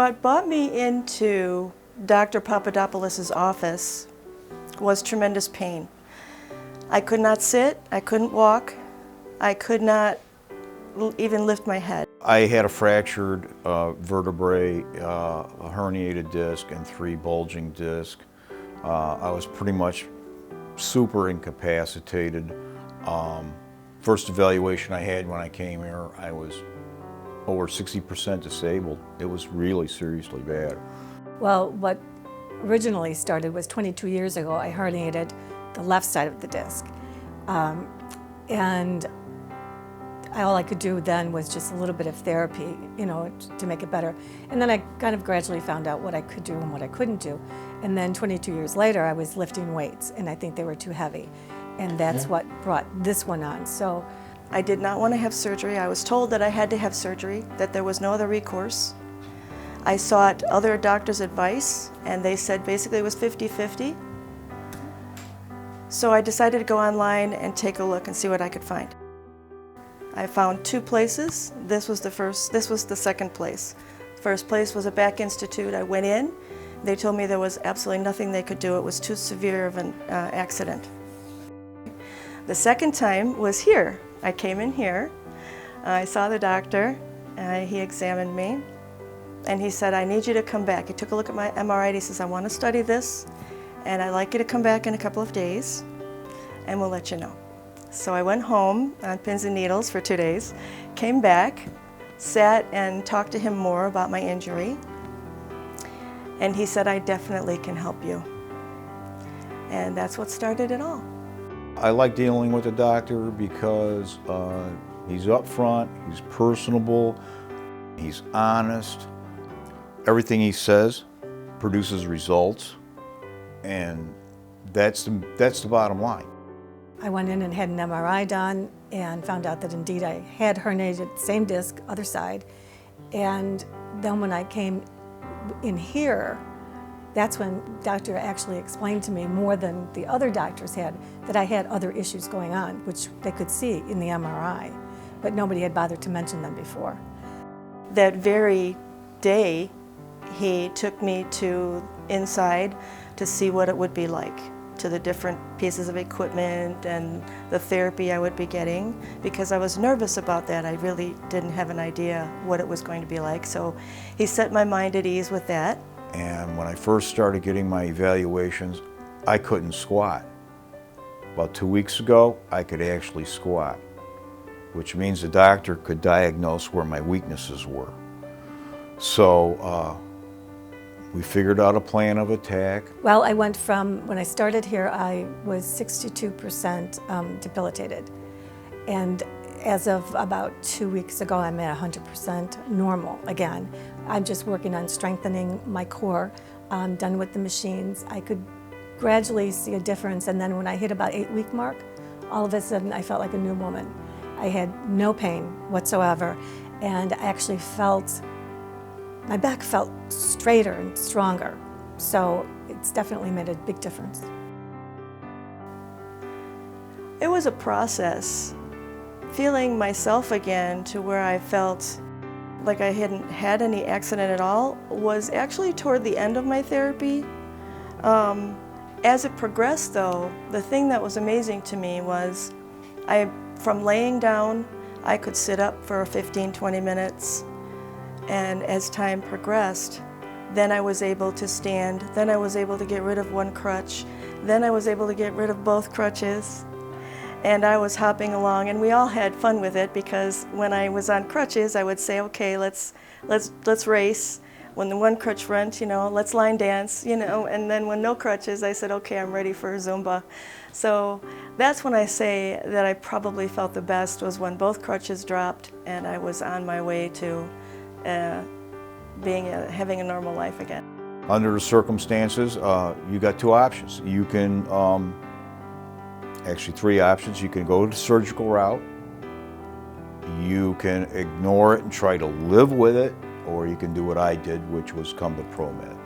What brought me into Dr. Papadopoulos' office was tremendous pain. I could not sit, I couldn't walk, I could not even lift my head. I had a fractured vertebrae, a herniated disc, and 3 bulging discs. I was pretty much super incapacitated. First evaluation I had when I came here, I was over 60% disabled. It was really seriously bad. Well, what originally started was 22 years ago. I herniated the left side of the disc. And all I could do then was just a little bit of therapy, to make it better. And then I kind of gradually found out what I could do and what I couldn't do. And then 22 years later, I was lifting weights, and I think they were too heavy. And that's what brought this one on. So I did not want to have surgery. I was told that I had to have surgery, that there was no other recourse. I sought other doctors' advice, and they said basically it was 50-50. So I decided to go online and take a look and see what I could find. I found 2 places. This was the second place. First place was a back institute. I went in. They told me there was absolutely nothing they could do. It was too severe of an accident. The second time was here. I came in here. I saw the doctor. He examined me. And he said, I need you to come back. He took a look at my MRI and he says, I want to study this, and I'd like you to come back in a couple of days, and we'll let you know. So I went home on pins and needles for 2 days, came back, sat and talked to him more about my injury, and he said, I definitely can help you. And that's what started it all. I like dealing with the doctor because he's upfront, he's personable, he's honest. Everything he says produces results, and that's the bottom line. I went in and had an MRI done and found out that indeed I had herniated, same disc, other side. And then when I came in here, that's when the doctor actually explained to me more than the other doctors had, that I had other issues going on, which they could see in the MRI, but nobody had bothered to mention them before. That very day, he took me to inside to see what it would be like, to the different pieces of equipment and the therapy I would be getting, because I was nervous about that. I really didn't have an idea what it was going to be like. So he set my mind at ease with that. And when I first started getting my evaluations, I couldn't squat. About 2 weeks ago, I could actually squat, which means the doctor could diagnose where my weaknesses were. So we figured out a plan of attack. Well, I went from, when I started here, I was 62% debilitated. And as of about 2 weeks ago, I'm at 100% normal again. I'm just working on strengthening my core. I'm done with the machines. I could gradually see a difference, and then when I hit about 8-week mark, all of a sudden I felt like a new woman. I had no pain whatsoever, and I actually felt, my back felt straighter and stronger. So it's definitely made a big difference. It was a process. Feeling myself again to where I felt like I hadn't had any accident at all was actually toward the end of my therapy. As it progressed though, the thing that was amazing to me was from laying down, I could sit up for 15-20 minutes, and as time progressed, then I was able to stand, then I was able to get rid of one crutch, then I was able to get rid of both crutches. And I was hopping along, and we all had fun with it, because when I was on crutches, I would say, okay, let's race. When the one crutch went, let's line dance, and then when no crutches, I said, okay, I'm ready for Zumba. So that's when I say that I probably felt the best, was when both crutches dropped and I was on my way to having a normal life again. Under the circumstances, you got 2 options. You can actually 3 options. You can go the surgical route, you can ignore it and try to live with it, or you can do what I did, which was come to ProMED.